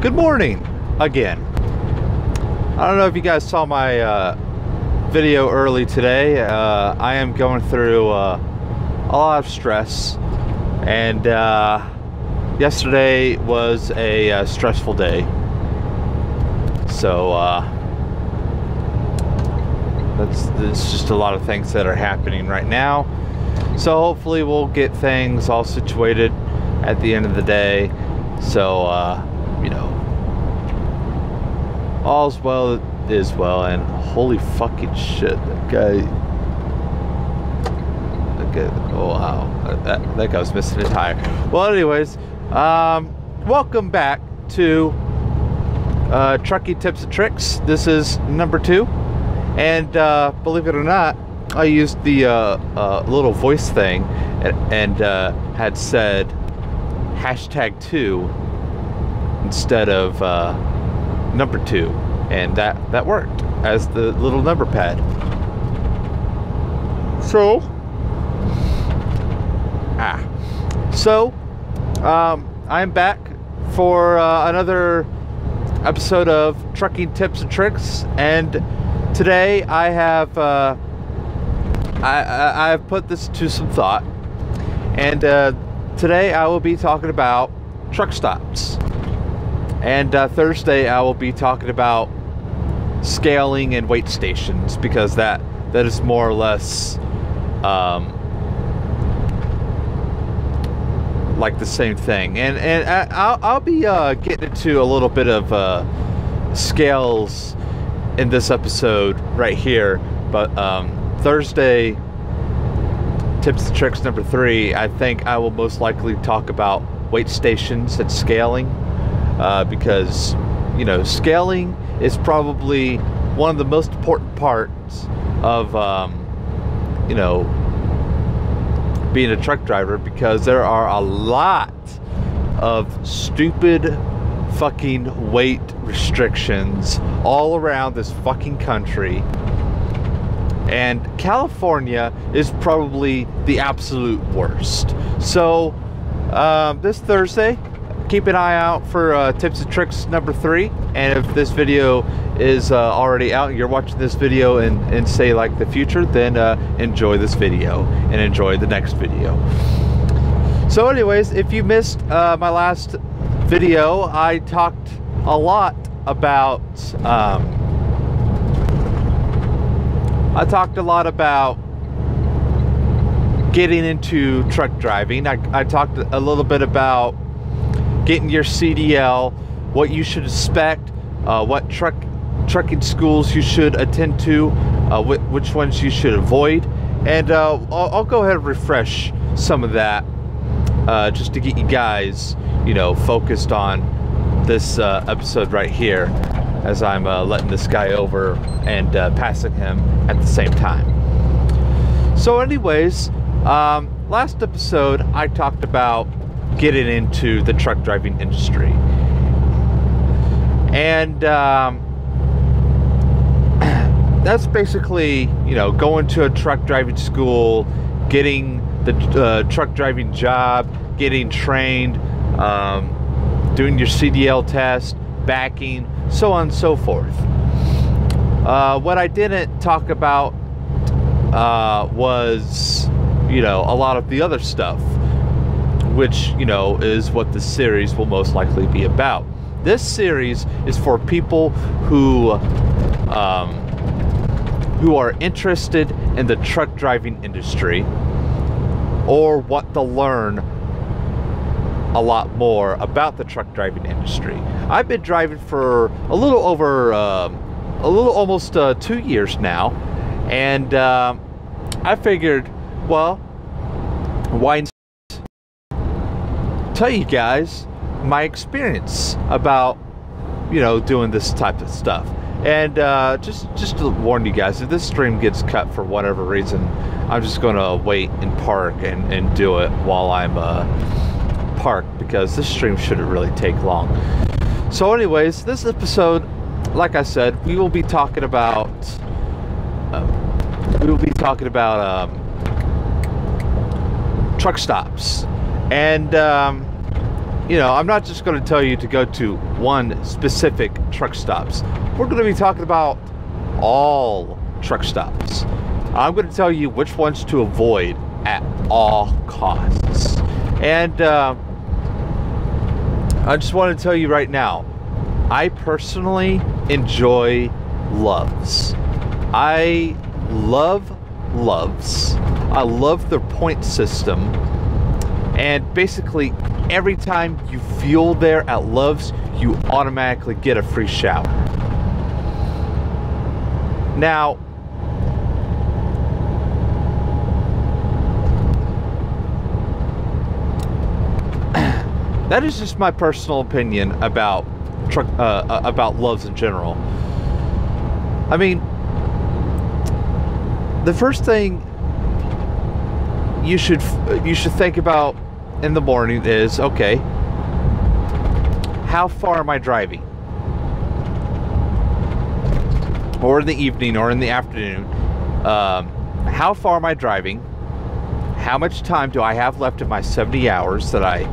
Good morning again. I don't know if you guys saw my video early today. I am going through a lot of stress, and yesterday was a stressful day. So there's just a lot of things that are happening right now. So hopefully we'll get things all situated at the end of the day. So you know, all's well is well. And holy fucking shit, that guy, oh wow, that guy was missing a tire. Well, anyways, welcome back to Trucking Tips and Tricks. This is number 2, and believe it or not, I used the little voice thing and had said #2 instead of number 2, and that worked as the little number pad. So I'm back for another episode of Trucking Tips and Tricks, and today I have I've put this to some thought, and today I will be talking about truck stops, and Thursday I will be talking about scaling and weight stations, because that is more or less like the same thing, and I'll be getting into a little bit of scales in this episode right here, but Thursday Tips and Tricks number 3, I think I will most likely talk about weight stations and scaling, because, you know, scaling is probably one of the most important parts of you know, being a truck driver, because there are a lot of stupid fucking weight restrictions all around this fucking country, and California is probably the absolute worst. So this Thursday, keep an eye out for Tips and Tricks number 3, and if this video is already out and you're watching this video in say like the future, then enjoy this video and enjoy the next video. So anyways, if you missed my last video, I talked a lot about getting into truck driving. I talked a little bit about getting your CDL, what you should expect, what trucking schools you should attend to, which ones you should avoid, and I'll go ahead and refresh some of that just to get you guys, you know, focused on this episode right here, as I'm letting this guy over and passing him at the same time. So anyways, last episode I talked about getting into the truck driving industry, and that's basically, you know, going to a truck driving school, getting the truck driving job, getting trained, doing your CDL test, backing, so on and so forth. What I didn't talk about was, you know, a lot of the other stuff, which, you know, is what the series will most likely be about. This series is for people who are interested in the truck driving industry, or want to learn a lot more about the truck driving industry. I've been driving for a little over almost 2 years now, and I figured, well, why not tell you guys my experience about, you know, doing this type of stuff. And just to warn you guys, if this stream gets cut for whatever reason, I'm just gonna wait and park and do it while I'm parked, because this stream shouldn't really take long. So anyways, this episode, like I said, we will be talking about truck stops, and I'm not just going to tell you to go to one specific truck stops. We're going to be talking about all truck stops. I'm going to tell you which ones to avoid at all costs. And I just want to tell you right now, I personally enjoy Love's. I love Love's. I love their point system. And basically, every time you fuel there at Love's, you automatically get a free shower. Now, that is just my personal opinion about Love's in general. I mean, the first thing you should think about in the morning is, okay, how far am I driving? Or in the evening or in the afternoon, how far am I driving? How much time do I have left in my 70 hours that I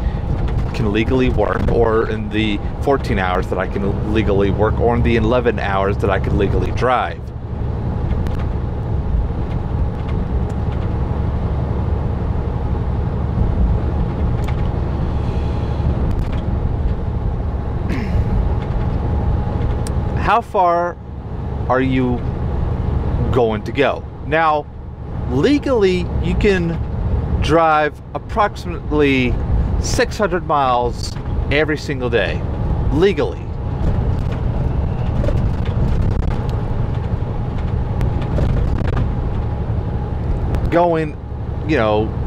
can legally work, or in the 14 hours that I can legally work, or in the 11 hours that I can legally drive? How far are you going to go? Now, legally, you can drive approximately 600 miles every single day. Legally. Going,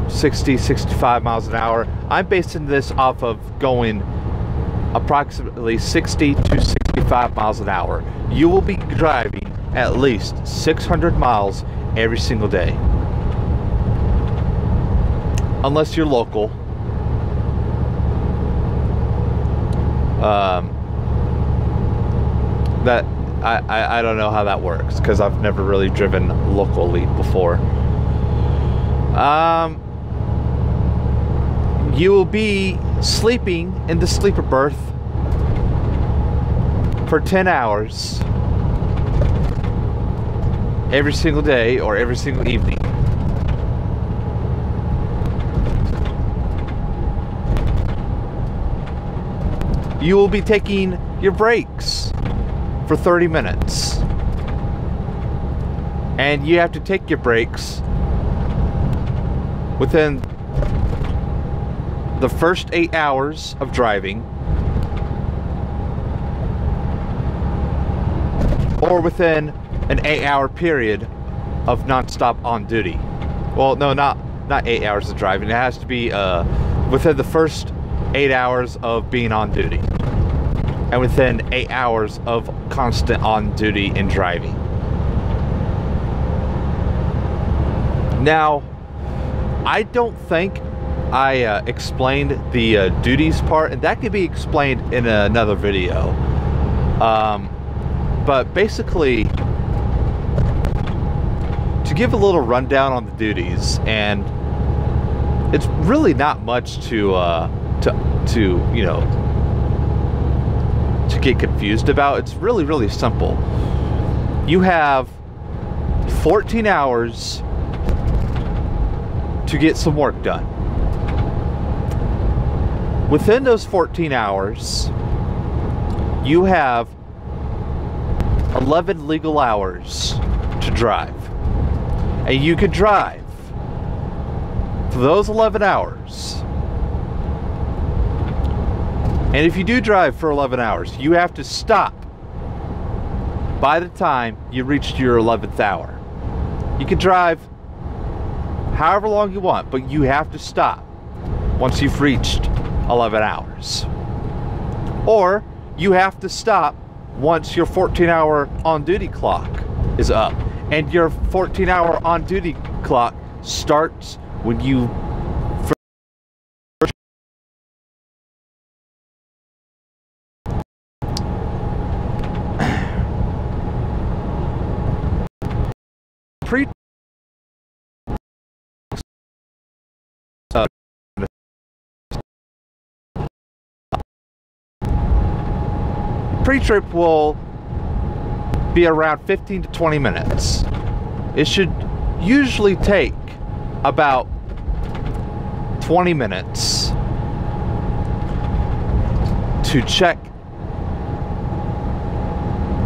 60, 65 miles an hour. I'm basing this off of going approximately 60 to 65 miles an hour. You will be driving at least 600 miles every single day. Unless you're local. That I don't know how that works, because I've never really driven locally before. You will be sleeping in the sleeper berth for 10 hours every single day or every single evening. You will be taking your breaks for 30 minutes. And you have to take your breaks within the first 8 hours of driving, or within an 8-hour period of non-stop on duty. Well, no, not 8 hours of driving. It has to be within the first 8 hours of being on duty, and within 8 hours of constant on duty and driving. Now, I don't think I explained the duties part, and that could be explained in another video. But basically, to give a little rundown on the duties, and it's really not much to get confused about. It's really, really simple. You have 14 hours to get some work done. Within those 14 hours, you have 11 legal hours to drive. And you could drive for those 11 hours. And if you do drive for 11 hours, you have to stop by the time you reach your 11th hour. You can drive however long you want, but you have to stop once you've reached 11 hours. Or you have to stop once your 14-hour on-duty clock is up. And your 14-hour on-duty clock starts when you pre pre-trip will be around 15 to 20 minutes. It should usually take about 20 minutes to check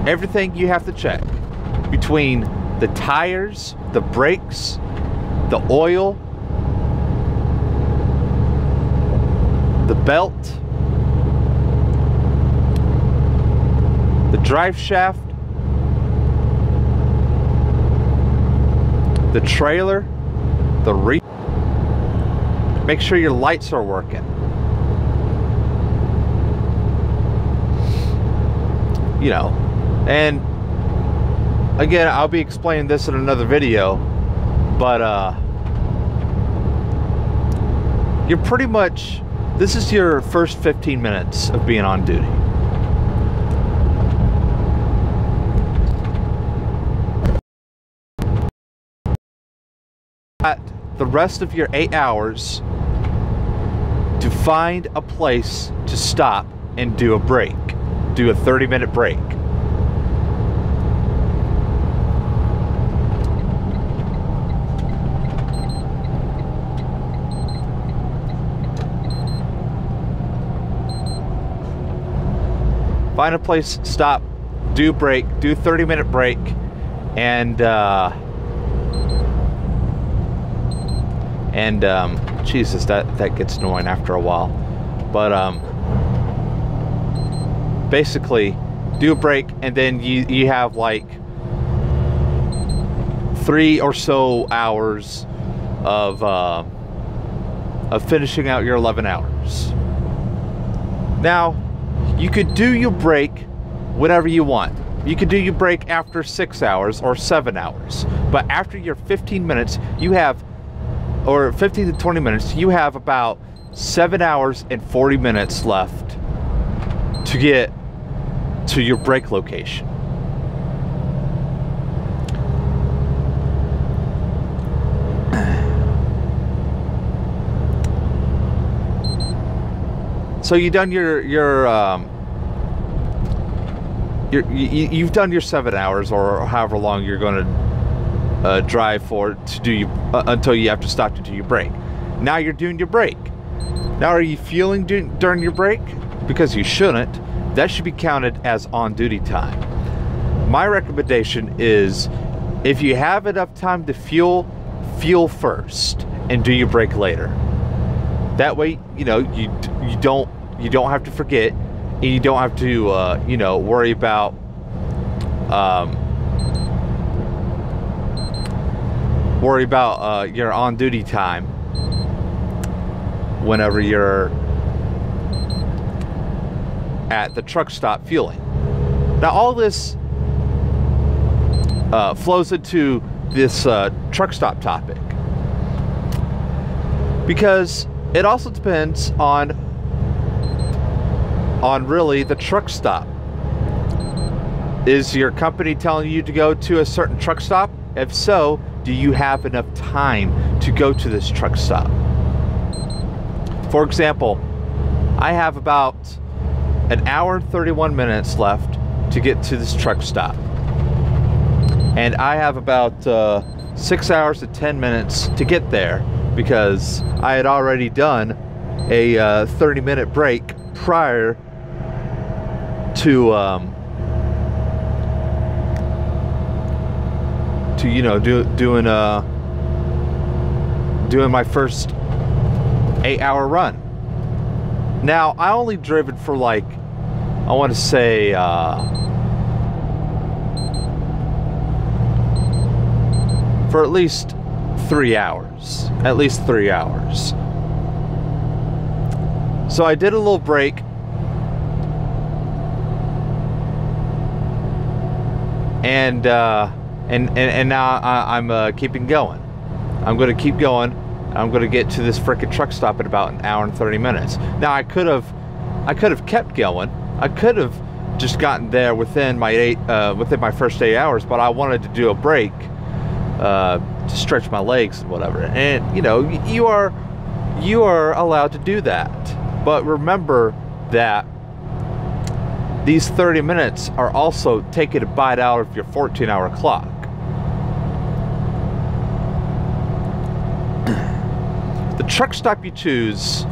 everything you have to check between the tires, the brakes, the oil, the belt, the drive shaft, the trailer, the rear. Make sure your lights are working. You know, and again, I'll be explaining this in another video, but you're pretty much, this is your first 15 minutes of being on duty. At the rest of your 8 hours to find a place to stop and do a break. Do a 30-minute break. Find a place, stop, do break, do 30-minute break, and Jesus, that gets annoying after a while. But basically, do a break, and then you have like 3 or so hours of finishing out your 11 hours. Now, you could do your break whenever you want. You could do your break after 6 hours or 7 hours. But after your 15 minutes, you have, or 15 to 20 minutes, you have about 7 hours and 40 minutes left to get to your break location. So you've done you've done your 7 hours or however long you're going to drive for to do until you have to stop to do your break. Now you're doing your break. Now, are you fueling during your break? Because you shouldn't. That should be counted as on-duty time. My recommendation is, if you have enough time to fuel first and do your break later. That way, you know, you don't have to forget, and you don't have to you know, worry about your on-duty time whenever you're at the truck stop fueling. Now, all this flows into this truck stop topic, because it also depends on really the truck stop. Is your company telling you to go to a certain truck stop? If so, do you have enough time to go to this truck stop? For example, I have about an hour and 31 minutes left to get to this truck stop. And I have about 6 hours and 10 minutes to get there, because I had already done a 30-minute break prior to you know, doing my first 8-hour run. Now, I only driven for like, I want to say for at least 3 hours. At least 3 hours. So I did a little break. And now I'm keeping going. I'm going to keep going. I'm going to get to this frickin' truck stop in about an hour and 30 minutes. Now, I could have kept going. I could have just gotten there within my first 8 hours, but I wanted to do a break to stretch my legs and whatever. And you know, you are allowed to do that. But remember that these 30 minutes are also taking a bite out of your 14-hour clock. The truck stop you choose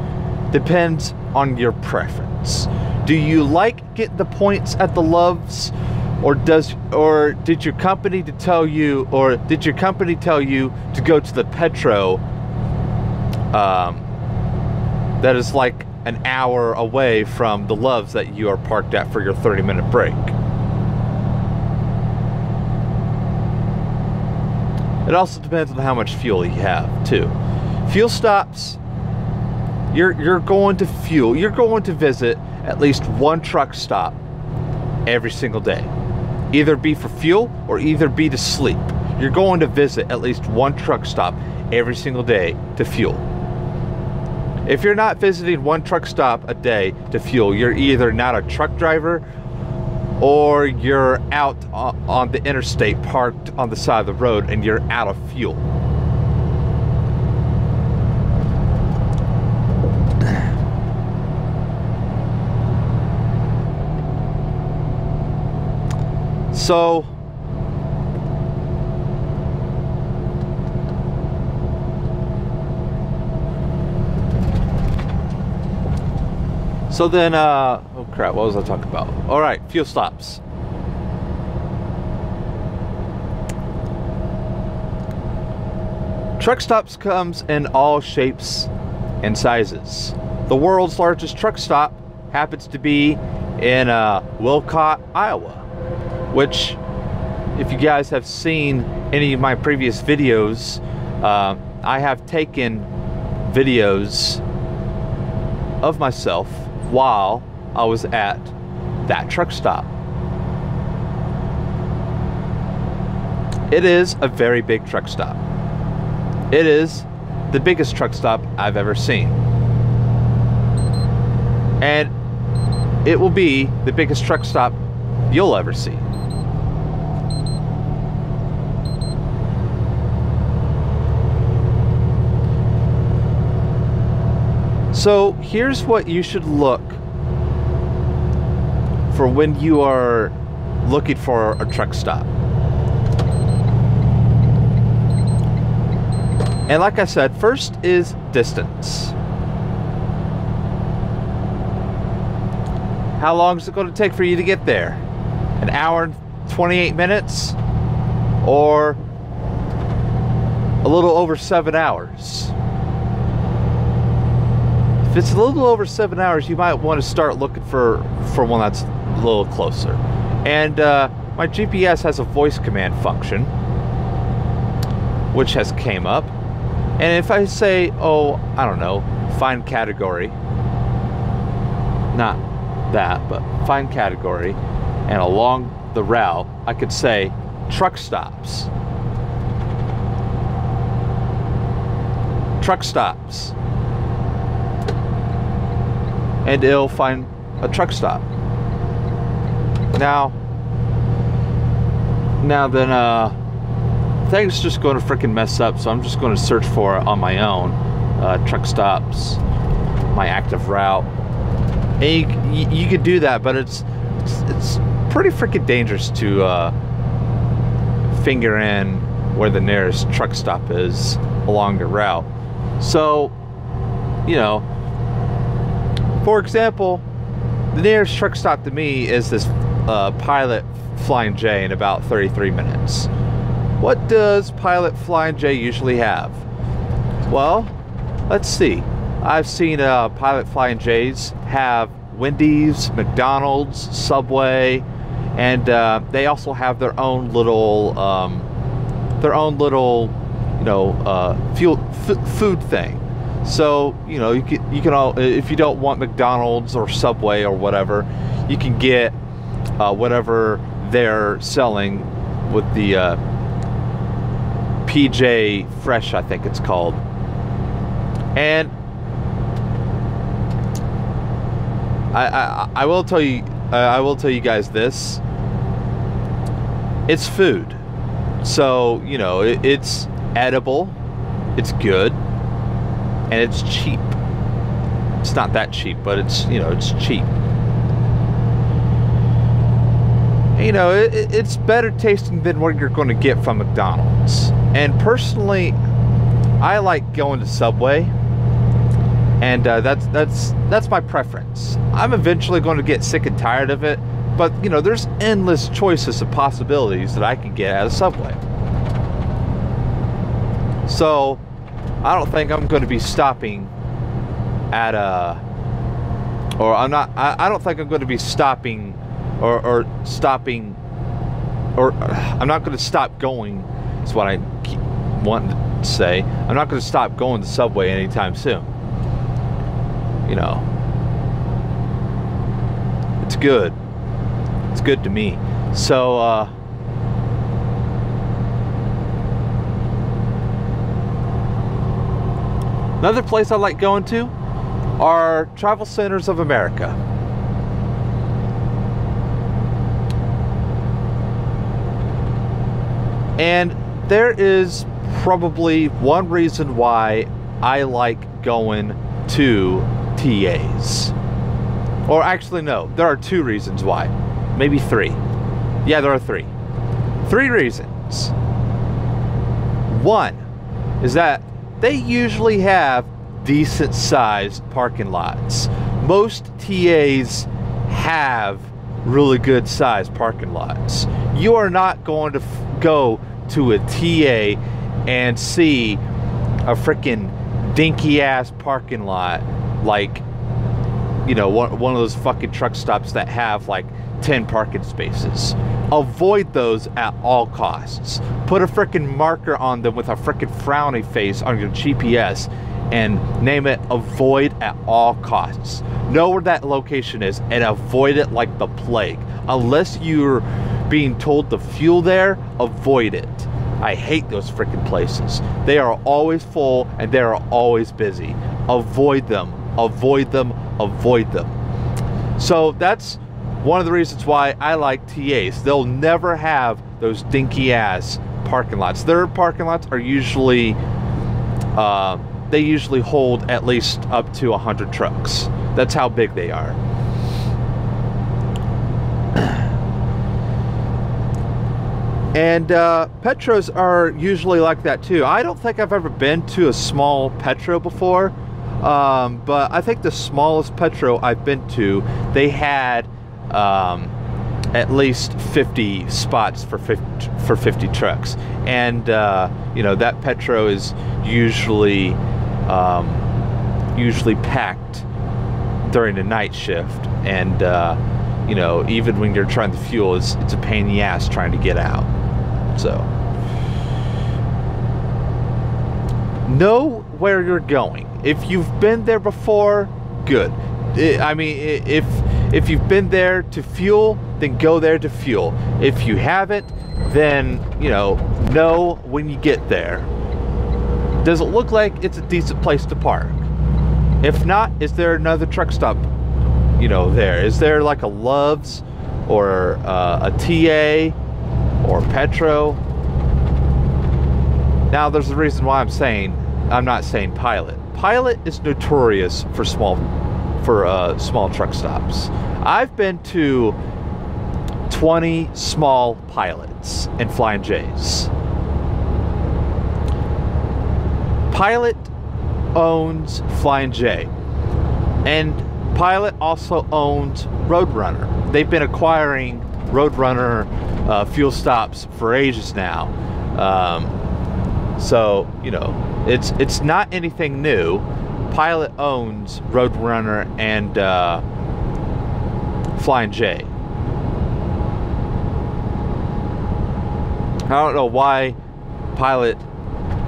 depends on your preference. Do you like getting the points at the Loves, or did your company tell you to go to the Petro that is like an hour away from the Loves that you are parked at for your 30-minute break? It also depends on how much fuel you have too. Fuel stops, you're going to visit at least one truck stop every single day. Either be for fuel or either be to sleep. You're going to visit at least one truck stop every single day to fuel. If you're not visiting one truck stop a day to fuel, you're either not a truck driver or you're out on the interstate parked on the side of the road and you're out of fuel. So then, oh crap, what was I talking about? All right, fuel stops. Truck stops comes in all shapes and sizes. The world's largest truck stop happens to be in Wilcott, Iowa, which, if you guys have seen any of my previous videos, I have taken videos of myself while I was at that truck stop. It is a very big truck stop. It is the biggest truck stop I've ever seen. And it will be the biggest truck stop you'll ever see. So here's what you should look for when you are looking for a truck stop. And like I said, first is distance. How long is it going to take for you to get there? An hour and 28 minutes? Or a little over 7 hours? If it's a little over 7 hours, you might want to start looking for one that's a little closer. And my GPS has a voice command function, which has came up. And if I say, oh, I don't know, find category, not that, but find category, and along the route, I could say truck stops. Truck stops. And it'll find a truck stop. Now then, things just going to freaking mess up, so I'm just going to search for it on my own. Truck stops, my active route. And you could do that, but it's pretty freaking dangerous to finger in where the nearest truck stop is along the route. So, you know, for example, the nearest truck stop to me is this Pilot Flying J in about 33 minutes. What does Pilot Flying J usually have? Well, let's see. I've seen Pilot Flying J's have Wendy's, McDonald's, Subway, and they also have their own little, you know, food thing. So, you know, you can all, if you don't want McDonald's or Subway or whatever, you can get whatever they're selling with the PJ Fresh, I think it's called. And I will tell you guys this. It's food, so you know it's edible, it's good, and it's cheap. It's not that cheap, but it's, you know, it's cheap. You know, it's better tasting than what you're going to get from McDonald's. And personally, I like going to Subway, and that's my preference. I'm eventually going to get sick and tired of it, but you know, there's endless choices of possibilities that I can get at a Subway. So I don't think I'm going to be stopping at a, or I'm not. I don't think I'm going to be stopping, or stopping, or I'm not going to stop going. That's what I keep wanting to say. I'm not going to stop going to Subway anytime soon. You know, it's good. It's good to me. So, another place I like going to are Travel Centers of America. And there is probably one reason why I like going to TAs. Or actually, no, there are two reasons why. Maybe three. Yeah, there are three. Three reasons. One is that they usually have decent sized parking lots. Most TAs have really good sized parking lots. You are not going to go to a TA and see a freaking dinky ass parking lot like, you know, one of those fucking truck stops that have like 10 parking spaces. Avoid those at all costs. Put a freaking marker on them with a freaking frowny face on your GPS and name it avoid at all costs. Know where that location is and avoid it like the plague. Unless you're being told to fuel there, avoid it. I hate those freaking places. They are always full and they are always busy. Avoid them. Avoid them. Avoid them. So that's one of the reasons why I like TAs. They'll never have those dinky ass parking lots. Their parking lots are usually, they usually hold at least up to 100 trucks. That's how big they are. And Petros are usually like that too. I don't think I've ever been to a small Petro before, but I think the smallest Petro I've been to, they had at least 50 spots for 50 trucks. And you know, that Petro is usually packed during the night shift, and you know, even when you're trying to fuel, it's a pain in the ass trying to get out. So know where you're going. If you've been there before, good. I mean, if you've been there to fuel, then go there to fuel. If you haven't, then, you know when you get there. Does it look like it's a decent place to park? If not, is there another truck stop, you know, there? Is there like a Love's or a TA or Petro? Now, there's a reason why I'm not saying Pilot. Pilot is notorious for small truck stops. I've been to 20 small Pilots and Flying J's. Pilot owns Flying J, and Pilot also owns Roadrunner. They've been acquiring Roadrunner fuel stops for ages now. So, you know, it's not anything new. Pilot owns Roadrunner and Flying J. I don't know why Pilot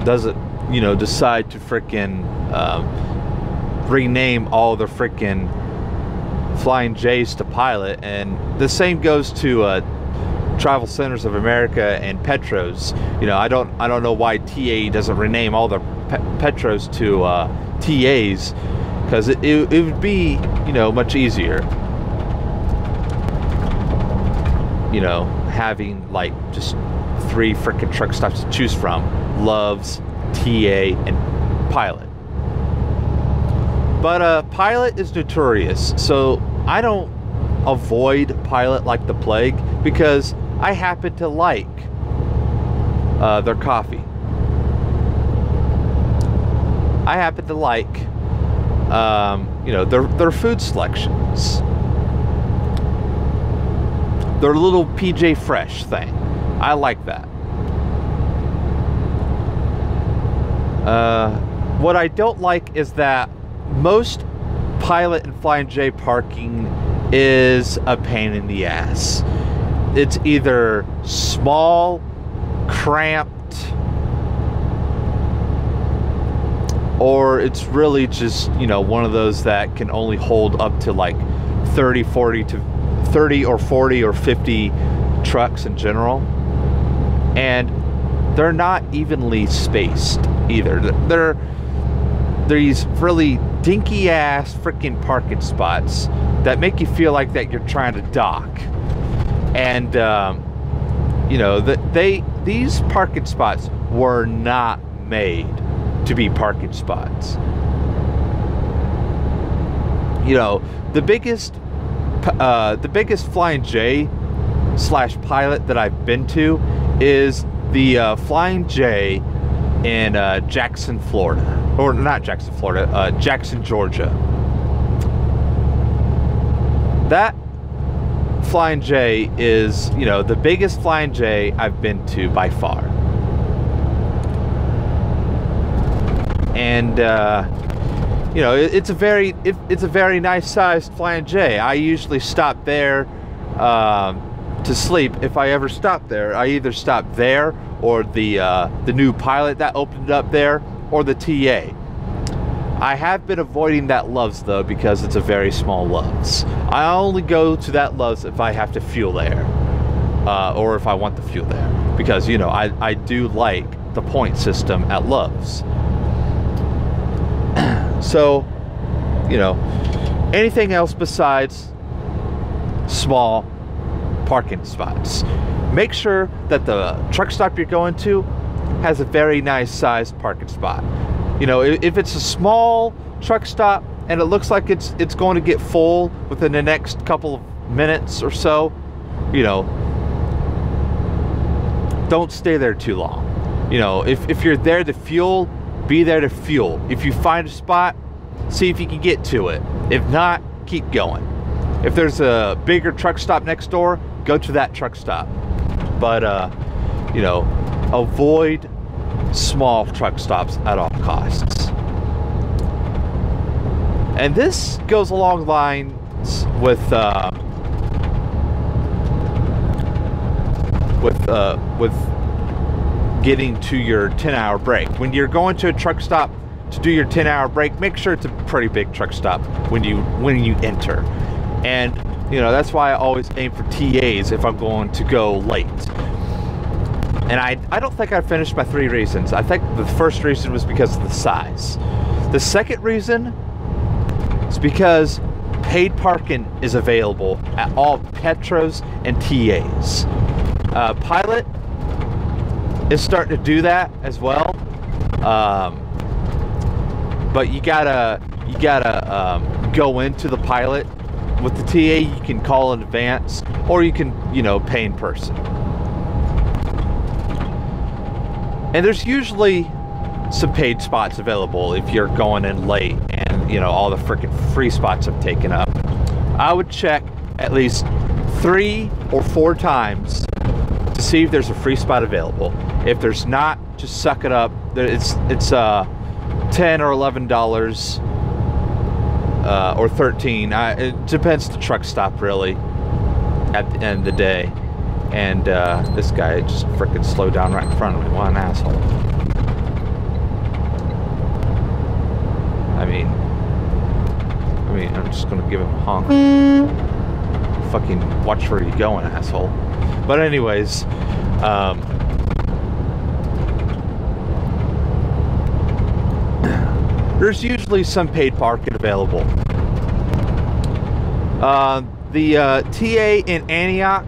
doesn't, you know, decide to frickin' rename all the frickin' Flying J's to Pilot, and the same goes to Travel Centers of America and Petros. You know, I don't know why TA doesn't rename all the Petros to TAs, because it would be, you know, much easier, you know, having like just 3 freaking truck stops to choose from: Love's, TA, and Pilot. But Pilot is notorious, so I don't avoid Pilot like the plague because I happen to like their coffee. I happen to like, their food selections. Their little PJ Fresh thing. I like that. What I don't like is that most Pilot and Flying J parking is a pain in the ass. It's either small, cramped, or it's really just, one of those that can only hold up to like 30 or 40 or 50 trucks in general. And they're not evenly spaced either. They're these really dinky ass freaking parking spots that make you feel like that you're trying to dock. And these parking spots were not made to be parking spots. The biggest Flying J / Pilot that I've been to is the Flying J in Jackson, Florida. Or not Jackson, Florida, Jackson, Georgia. That Flying J is, the biggest Flying J I've been to by far. And, it's a very nice sized Flying J. I usually stop there to sleep. If I ever stop there, I either stop there or the new Pilot that opened up there, or the TA. I have been avoiding that Love's though because it's a very small Love's. I only go to that Love's if I have to fuel there, or if I want the fuel there, because I do like the point system at Love's. So, anything else besides small parking spots, make sure that the truck stop you're going to has a very nice sized parking spot. If it's a small truck stop and it looks like it's going to get full within the next couple of minutes or so, don't stay there too long. If you're there to fuel, be there to fuel. If you find a spot, see if you can get to it. If not, keep going. If there's a bigger truck stop next door, go to that truck stop. But avoid small truck stops at all costs. And this goes along lines with getting to your 10-hour break. When you're going to a truck stop to do your 10-hour break, make sure it's a pretty big truck stop when you enter. And that's why I always aim for TAs if I'm going to go late. And I don't think I finished my 3 reasons. I think the first reason was because of the size. The second reason is because paid parking is available at all Petros and TAs. Pilot is starting to do that as well. But you gotta go into the Pilot. With the TA, you can call in advance, or you can, pay in person. And there's usually some paid spots available if you're going in late and, all the freaking free spots have taken up. I would check at least 3 or 4 times to see if there's a free spot available. If there's not, just suck it up. It's $10 or $11 or $13. It depends the truck stop really at the end of the day. And this guy just freaking slowed down right in front of me. What an asshole. I mean, I'm just gonna give him a honk. Fucking watch where you're going, asshole. But anyways, there's usually some paid parking available. The TA in Antioch,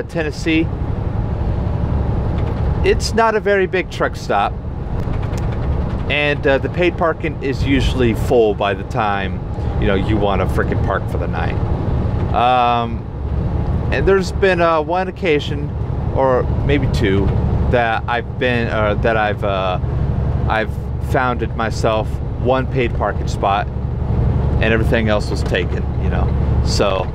Tennessee, it's not a very big truck stop, and the paid parking is usually full by the time you want to freaking park for the night. And there's been one occasion, or maybe two, that I've founded myself one paid parking spot, and everything else was taken. You know, so.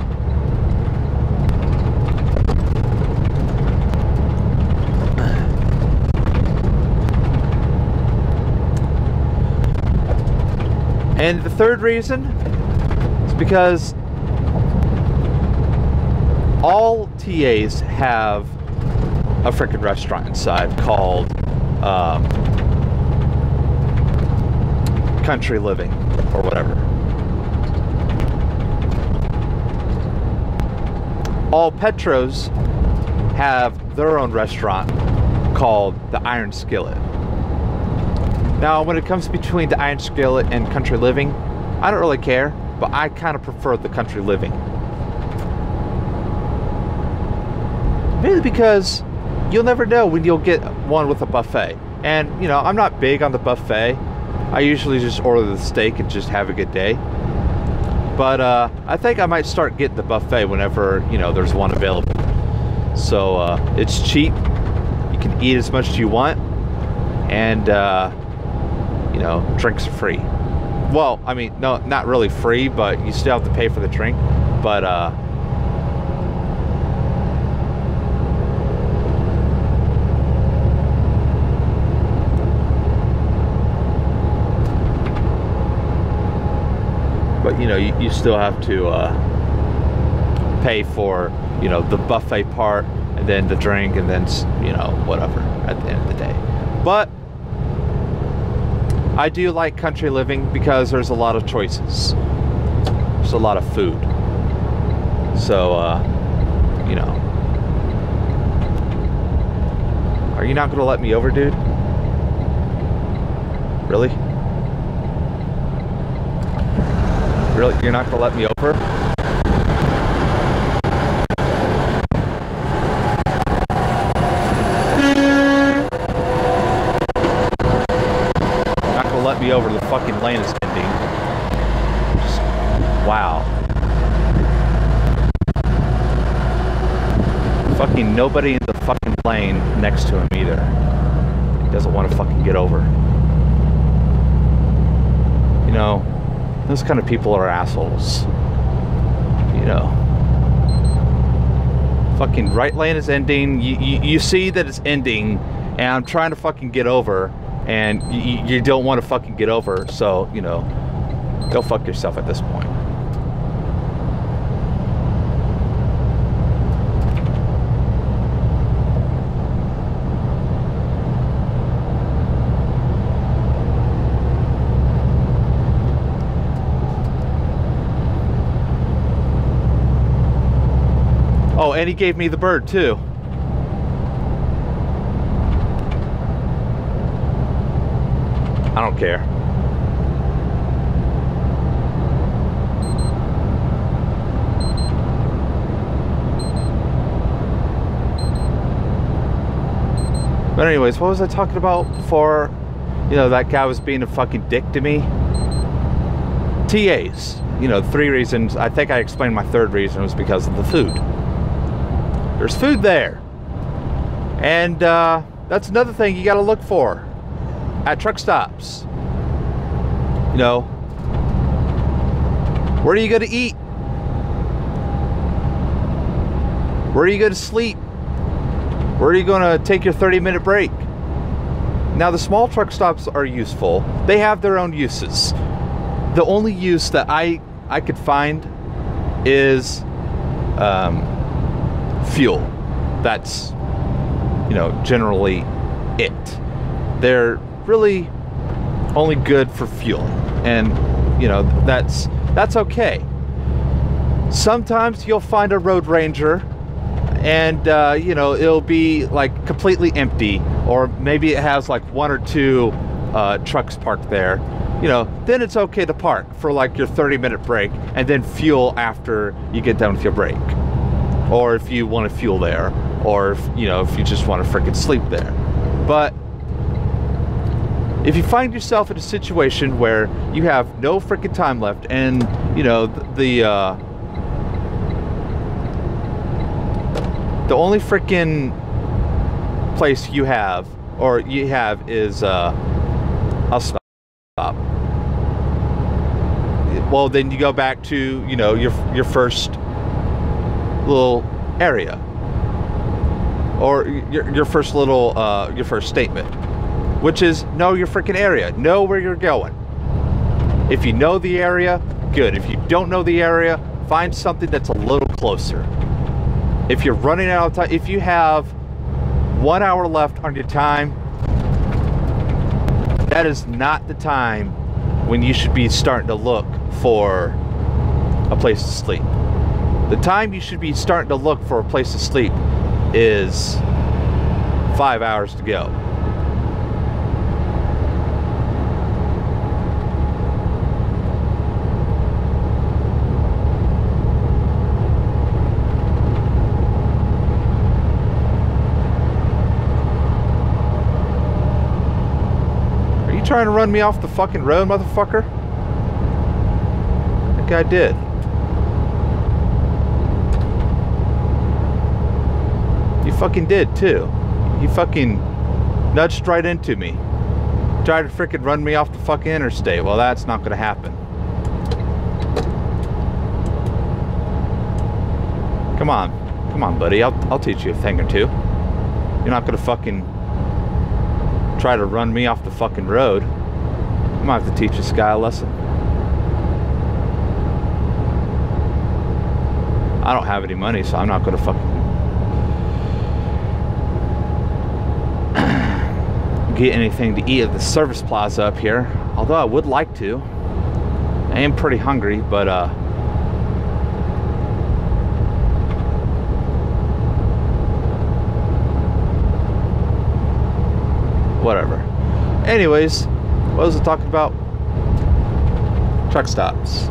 And the third reason is because all TAs have a freaking restaurant inside called Country Living or whatever. All Petros have their own restaurant called the Iron Skillet. Now, when it comes between the Iron Skillet and Country Living, I don't really care, but I kind of prefer the Country Living. Mainly because you'll never know when you'll get one with a buffet. And, you know, I'm not big on the buffet. I usually just order the steak and just have a good day. But I think I might start getting the buffet whenever, you know, there's one available. So it's cheap. You can eat as much as you want. And, you know, drinks are free. Well, I mean, no, not really free, but you still have to pay for the drink. But, you know, you still have to pay for, you know, the buffet part, and then the drink, and then, you know, whatever at the end of the day. But I do like Country Living because there's a lot of choices. There's a lot of food. So, you know. Are you not going to let me over, dude? Really? Really? You're not going to let me over? Let me over, the fucking lane is ending. Just, wow. Fucking nobody in the fucking lane next to him either. He doesn't want to fucking get over. You know, those kind of people are assholes. You know. Fucking right lane is ending. You see that it's ending, and I'm trying to fucking get over. And you don't want to fucking get over, so, you know, go fuck yourself at this point. Oh, and he gave me the bird, too. I don't care. But anyways, what was I talking about before, you know, that guy was being a fucking dick to me? TAs. You know, 3 reasons. I think I explained my third reason was because of the food. There's food there. And that's another thing you got to look for at truck stops. You know, where are you going to eat? Where are you going to sleep? Where are you going to take your 30-minute break? Now, the small truck stops are useful. They have their own uses. The only use that I could find is fuel. That's, you know, generally it. They're really only good for fuel, and you know, that's okay. Sometimes you'll find a road ranger, and you know, it'll be like completely empty, or maybe it has like 1 or 2 trucks parked there. You know, then it's okay to park for like your 30-minute break and then fuel after you get done with your break, or if you want to fuel there, or if, you know, if you just want to freaking sleep there. But if you find yourself in a situation where you have no freaking time left, and you know, The only freaking place you have is I'll stop. Well, then you go back to, you know, your first little area, or your first little your first statement, which is know your freaking area, know where you're going. If you know the area, good. If you don't know the area, find something that's a little closer. If you're running out of time, if you have 1 hour left on your time, that is not the time when you should be starting to look for a place to sleep. The time you should be starting to look for a place to sleep is 5 hours to go. Trying to run me off the fucking road, motherfucker? That guy did. You fucking did too. He fucking nudged right into me. Tried to freaking run me off the fucking interstate. Well, that's not gonna happen. Come on, buddy. I'll teach you a thing or two. You're not gonna fucking try to run me off the fucking road. I might have to teach this guy a lesson. I don't have any money, so I'm not gonna fucking get anything to eat at the service plaza up here. Although I would like to. I am pretty hungry, but whatever. Anyways, what was I talking about? Truck stops.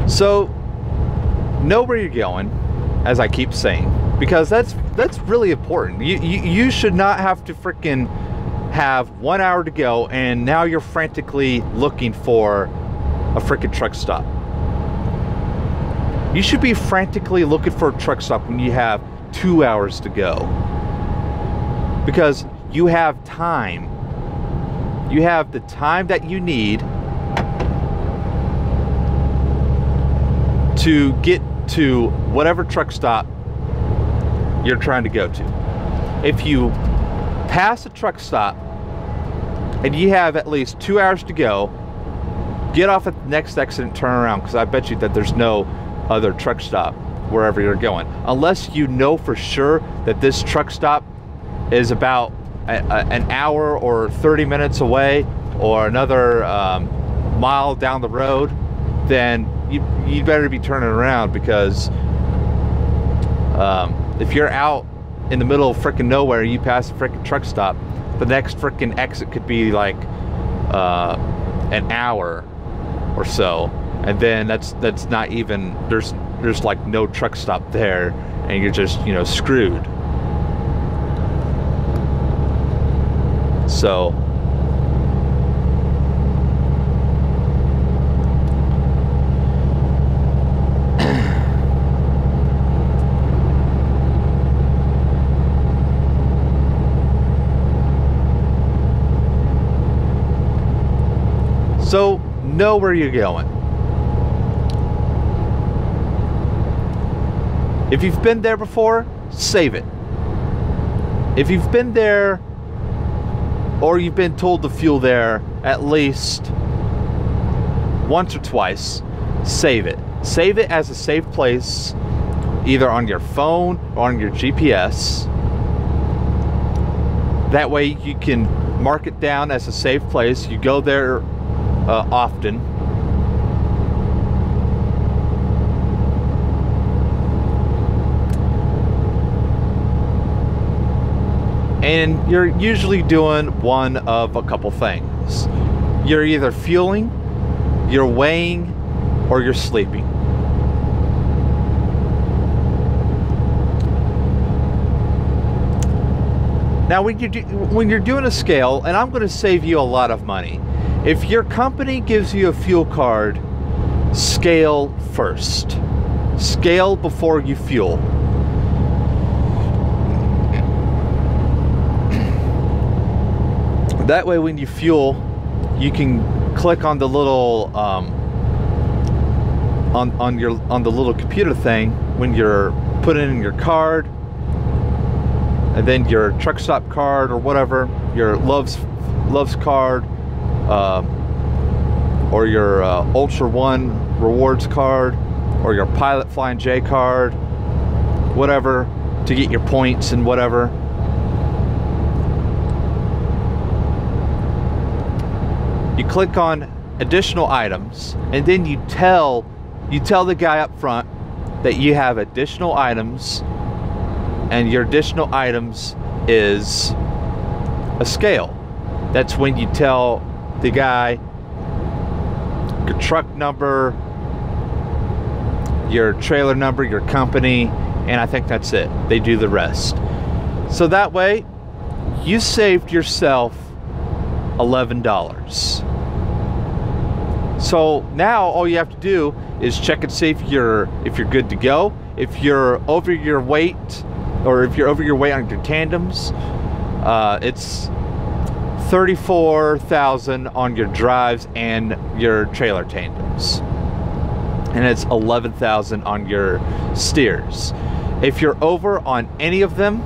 So know where you're going, as I keep saying, because that's really important. You should not have to freaking have 1 hour to go and now you're frantically looking for a freaking truck stop. You should be frantically looking for a truck stop when you have 2 hours to go, because you have time. You have the time that you need to get to whatever truck stop you're trying to go to. If you pass a truck stop and you have at least 2 hours to go, get off at the next exit and turn around, because I bet you that there's no other truck stop wherever you're going, unless you know for sure that this truck stop is about an hour or 30 minutes away, or another mile down the road. Then you better be turning around, because if you're out in the middle of frickin' nowhere, you pass a frickin' truck stop, the next frickin' exit could be like an hour or so, and then that's not even, there's like no truck stop there, and you're just, you know, screwed. So So, know where you're going. If you've been there before, save it. If you've been there, or you've been told to fuel there at least once or twice, save it. Save it as a safe place, either on your phone or on your GPS. That way you can mark it down as a safe place. You go there often. And you're usually doing one of a couple things. you're either fueling, you're weighing, or you're sleeping. Now, when you're doing a scale, and I'm going to save you a lot of money, if your company gives you a fuel card, scale first. Scale before you fuel. That way, when you fuel, you can click on the little on the little computer thing when you're putting in your card, and then your truck stop card or whatever, your Love's card, or your Ultra One rewards card, or your Pilot Flying J card, whatever, to get your points and whatever. You click on additional items, and then you tell the guy up front that you have additional items, and your additional items is a scale. That's when you tell the guy your truck number, your trailer number, your company, and I think that's it. They do the rest. So that way, you saved yourself $11. So now all you have to do is check and see if you're good to go. If you're over your weight, or if you're over your weight on your tandems, it's 34,000 on your drives and your trailer tandems, and it's 11,000 on your steers. If you're over on any of them,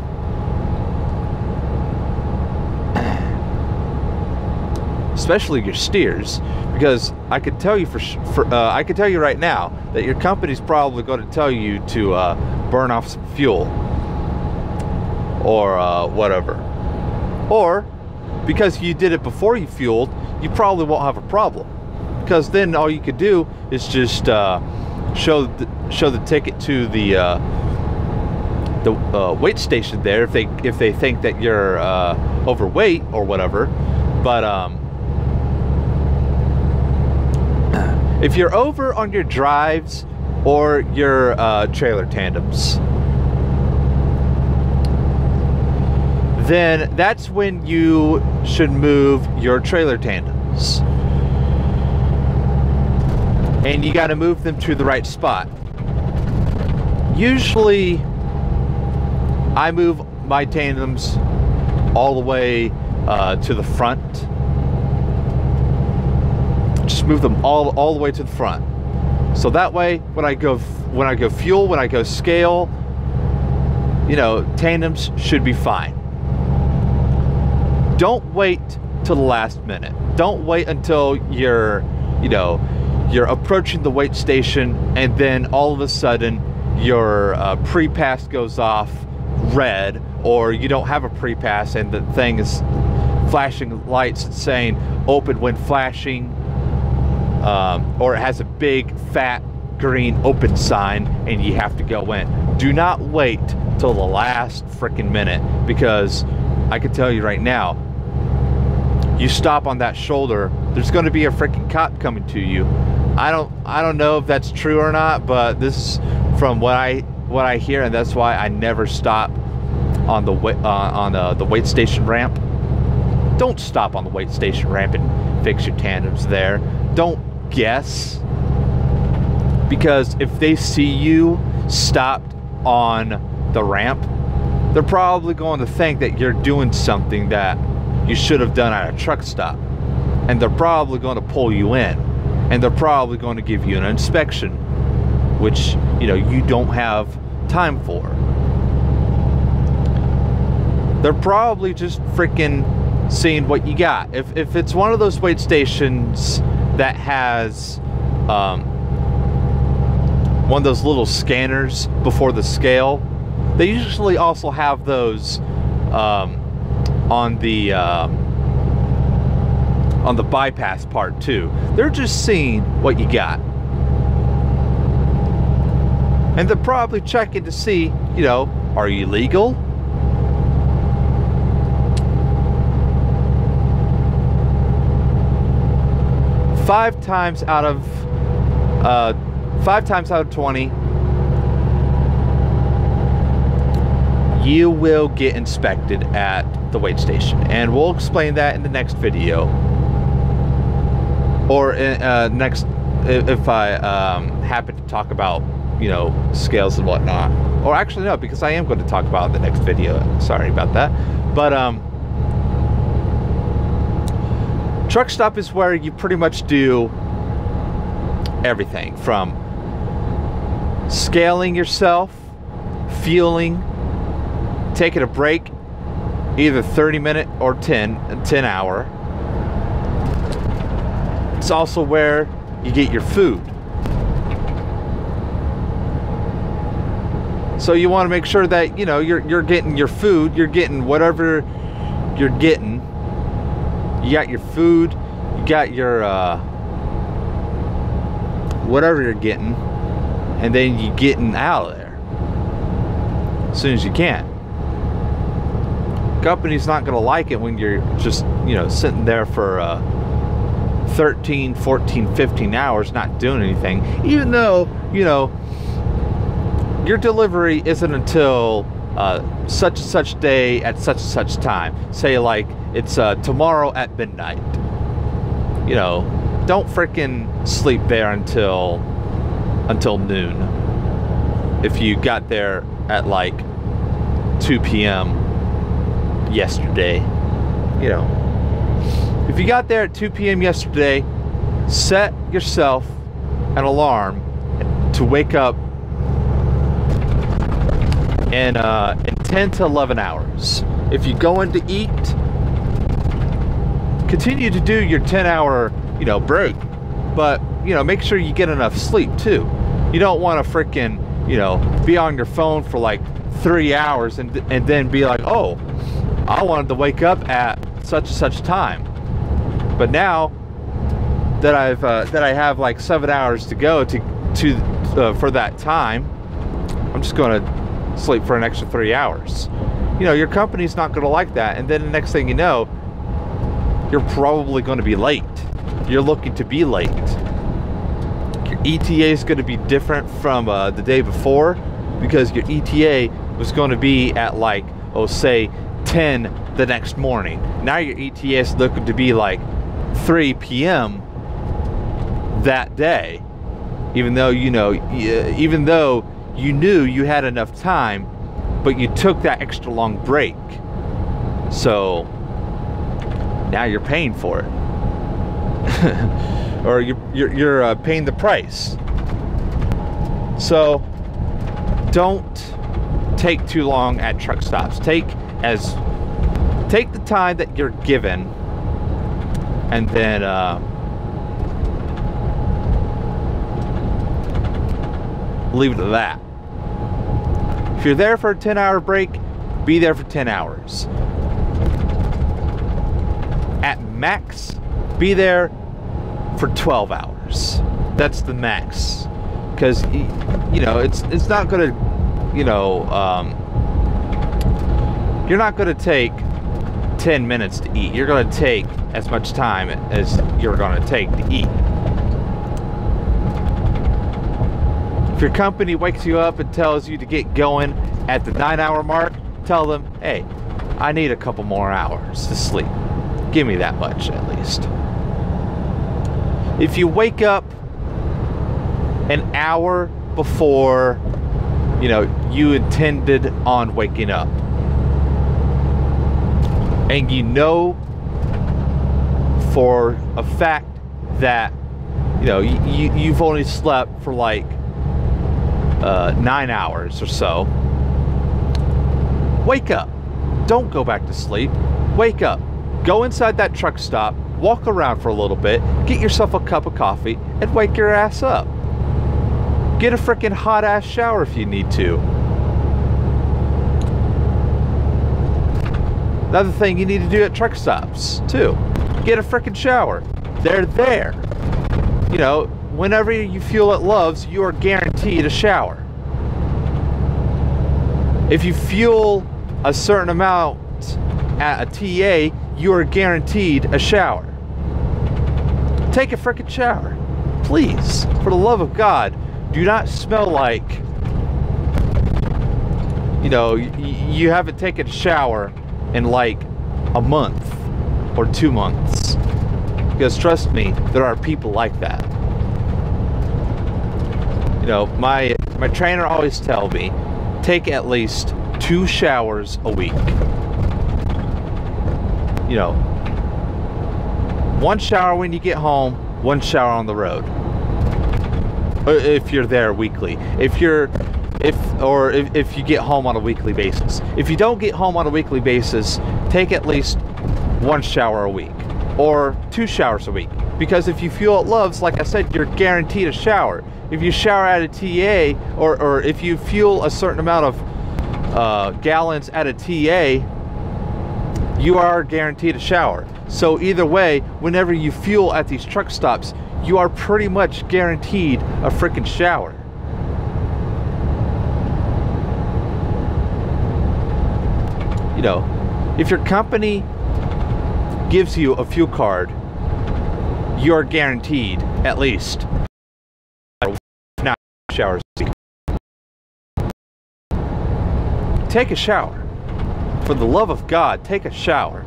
especially your steers, because I could tell you I could tell you right now that your company's probably going to tell you to burn off some fuel or whatever, or because you did it before you fueled, you probably won't have a problem, because then all you could do is just show the ticket to the weight station there if they think that you're overweight or whatever. But if you're over on your drives or your trailer tandems, then that's when you should move your trailer tandems. And you got to move them to the right spot. Usually, I move my tandems all the way to the front. Just move them all the way to the front. So that way, when I go fuel, when I go scale, you know, tandems should be fine. Don't wait till the last minute. Don't wait until you're approaching the weight station, and then all of a sudden your pre-pass goes off red, or you don't have a pre-pass and the thing is flashing lights and saying open when flashing, or it has a big fat green open sign and you have to go in. Do not wait till the last freaking minute, because I can tell you right now, you stop on that shoulder, there's going to be a freaking cop coming to you. I don't know if that's true or not, but this is from what I hear, and that's why I never stop on the weight station ramp. Don't stop on the weight station ramp and fix your tandems there. Don't guess, because if they see you stopped on the ramp, they're probably going to think that you're doing something that you should have done at a truck stop, and they're probably going to pull you in, and they're probably going to give you an inspection, which you don't have time for. They're probably just freaking seeing what you got. If it's one of those weight stations that has one of those little scanners before the scale, they usually also have those on the bypass part too. They're just seeing what you got, and they're probably checking to see, are you legal? 5 times out of 20, you will get inspected at the weigh station, and we'll explain that in the next video, or next if I happen to talk about, you know, scales and whatnot. Or actually no, because I am going to talk about it in the next video. Sorry about that. But truck stop is where you pretty much do everything from scaling yourself, fueling, taking a break, either 30-minute or 10-hour. It's also where you get your food. So you want to make sure that, you know, you're getting your food, you're getting whatever you're getting. You got your food, you got your whatever you're getting, and then you getting out of there as soon as you can. Company's not going to like it when you're just, you know, sitting there for 13, 14, 15 hours not doing anything, even though, you know, your delivery isn't until such and such day at such and such time. Say like it's tomorrow at midnight. You know, don't freaking sleep there until noon. If you got there at like 2 p.m. yesterday, you know, if you got there at 2 p.m. yesterday, set yourself an alarm to wake up in 10 to 11 hours. If you go in to eat, continue to do your 10-hour, you know, break, but, you know, make sure you get enough sleep too. You don't want to freaking, you know, be on your phone for like 3 hours and then be like, oh, I wanted to wake up at such and such time, but now that I have like 7 hours to go for that time, I'm just going to sleep for an extra 3 hours. You know, your company's not going to like that, and then the next thing you know, you're probably going to be late. You're looking to be late. Your ETA is going to be different from the day before, because your ETA was going to be at like, oh, say 10 the next morning. Now your ETA is looking to be like 3 p.m. that day, even though, you know, even though you knew you had enough time, but you took that extra long break. So now you're paying for it. Or you're paying the price. So don't take too long at truck stops. Take the time that you're given, and then leave it at that. If you're there for a 10-hour break, be there for 10 hours. At max, be there for 12 hours. That's the max. Because, you know, it's not going to, you know, you're not going to take 10 minutes to eat. You're going to take as much time as you're going to take to eat. If your company wakes you up and tells you to get going at the 9-hour mark, tell them, hey, I need a couple more hours to sleep. Give me that much at least. If you wake up an hour before, you know, you intended on waking up, and you know for a fact that, you know, you've only slept for like 9 hours or so, wake up. Don't go back to sleep. Wake up. Go inside that truck stop, walk around for a little bit, get yourself a cup of coffee, and wake your ass up. Get a freaking hot ass shower if you need to. Another thing you need to do at truck stops too, get a freaking shower. They're there. You know, whenever you fuel at Love's, you are guaranteed a shower. If you fuel a certain amount at a TA, you are guaranteed a shower. take a freaking shower. Please, for the love of God, do not smell like, you know, you haven't taken a shower in like a month or 2 months. Because trust me, there are people like that. You know, my trainer always tells me, take at least 2 showers a week. You know, 1 shower when you get home, 1 shower on the road. If you're there weekly. If you get home on a weekly basis. If you don't get home on a weekly basis, take at least 1 shower a week. Or 2 showers a week. Because if you fuel at Love's, like I said, you're guaranteed a shower. If you shower at a TA, or if you fuel a certain amount of gallons at a TA, you are guaranteed a shower. So either way, whenever you fuel at these truck stops, you are pretty much guaranteed a freaking shower. You know, if your company gives you a fuel card, you are guaranteed at least 9 showers a week. Take a shower. For the love of God, take a shower.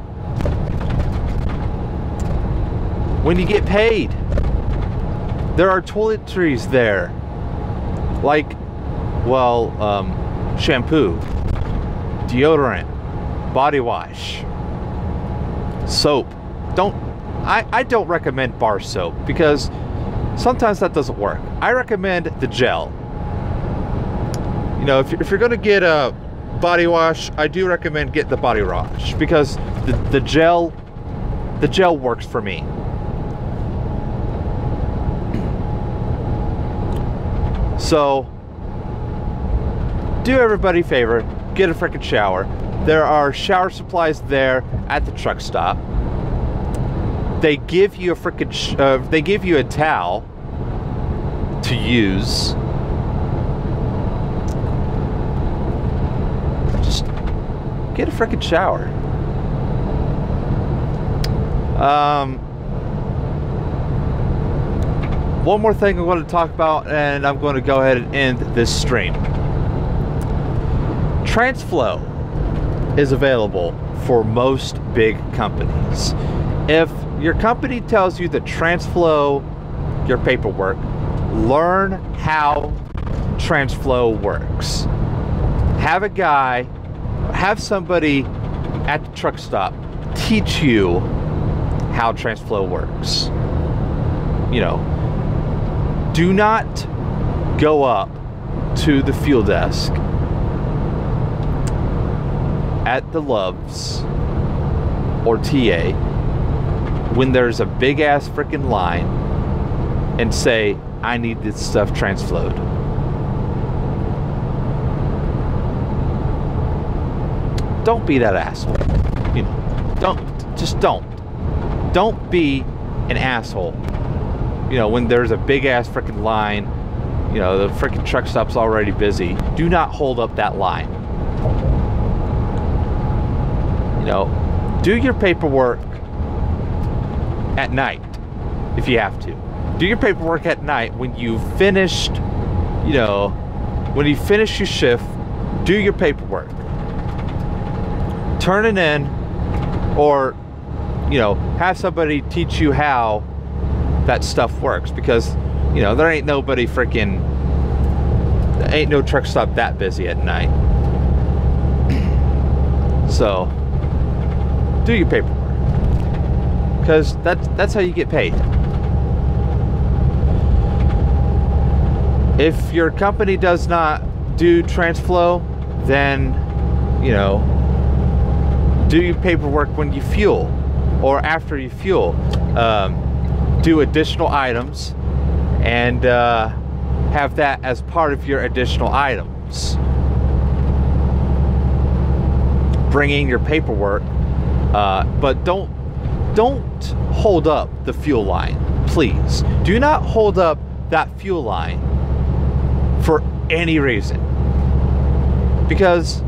When you get paid, there are toiletries there. Like, well, shampoo, deodorant, body wash, soap. I don't recommend bar soap because sometimes that doesn't work. I recommend the gel. You know, if you're gonna get a body wash, I do recommend getting the body wash because the gel works for me. So do everybody a favor, get a freaking shower. There are shower supplies there at the truck stop. They give you a freaking they give you a towel to use. Just get a freaking shower. One more thing I'm going to talk about, and I'm going to go ahead and end this stream. TransFlo is available for most big companies. If your company tells you that TransFlo your paperwork, learn how TransFlo works. Have somebody at the truck stop teach you how TransFlo works. You know, do not go up to the fuel desk at the Love's or TA when there's a big ass freaking line and say, I need this stuff TransFlo'd. Don't be that asshole. You know, don't be an asshole. You know, when there's a big ass freaking line, you know, the freaking truck stop's already busy. Do not hold up that line. You know, do your paperwork at night if you have to. Do your paperwork at night when you've finished, you know, when you finish your shift, do your paperwork. Turn it in, or, you know, have somebody teach you how that stuff works, because, you know, there ain't no truck stop that busy at night. So do your paperwork, because that's how you get paid. If your company does not do TransFlo, then, you know, do your paperwork when you fuel or after you fuel. Do additional items and have that as part of your additional items. Bring in your paperwork, but don't hold up the fuel line, please. Do not hold up that fuel line for any reason, because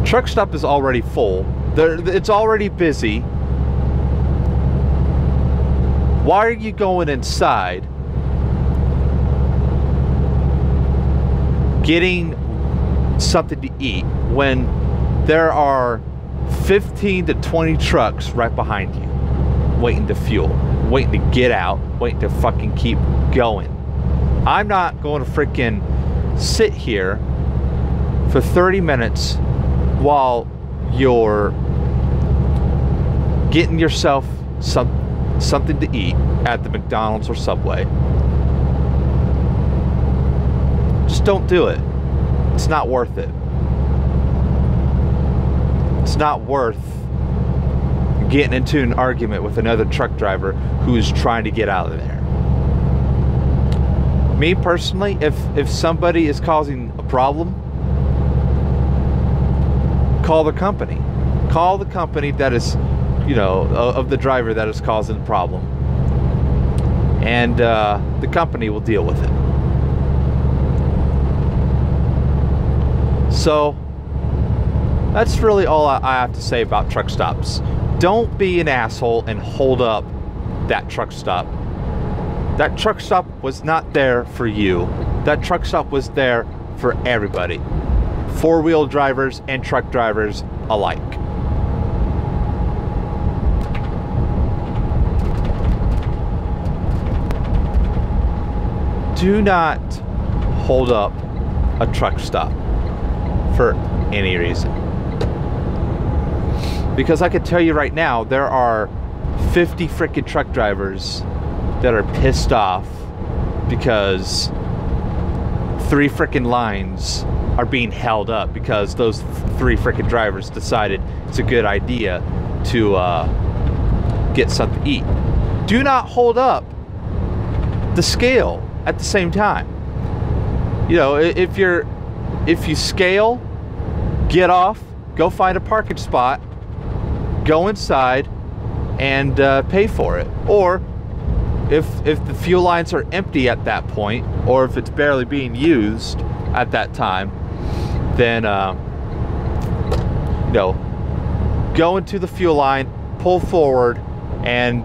truck stop is already full. It's already busy. Why are you going inside, getting something to eat, when there are 15 to 20 trucks right behind you waiting to fuel, waiting to get out, waiting to fucking keep going? I'm not going to freaking sit here for 30 minutes while you're getting yourself something to eat at the McDonald's or Subway. Just don't do it. It's not worth it. It's not worth getting into an argument with another truck driver who is trying to get out of there. Me personally, if somebody is causing a problem, call the company. Call the company that is, you know, of the driver that is causing the problem. And the company will deal with it. So, that's really all I have to say about truck stops. Don't be an asshole and hold up that truck stop. That truck stop was not there for you. That truck stop was there for everybody. Four-wheel drivers and truck drivers alike. Do not hold up a truck stop for any reason. Because I can tell you right now, there are 50 freaking truck drivers that are pissed off because 3 freaking lines are being held up because those 3 freaking drivers decided it's a good idea to get something to eat. Do not hold up the scale at the same time. You know, if you scale, get off, go find a parking spot, go inside, and pay for it. Or if the fuel lines are empty at that point, or if it's barely being used at that time, then you know, go into the fuel line, pull forward, and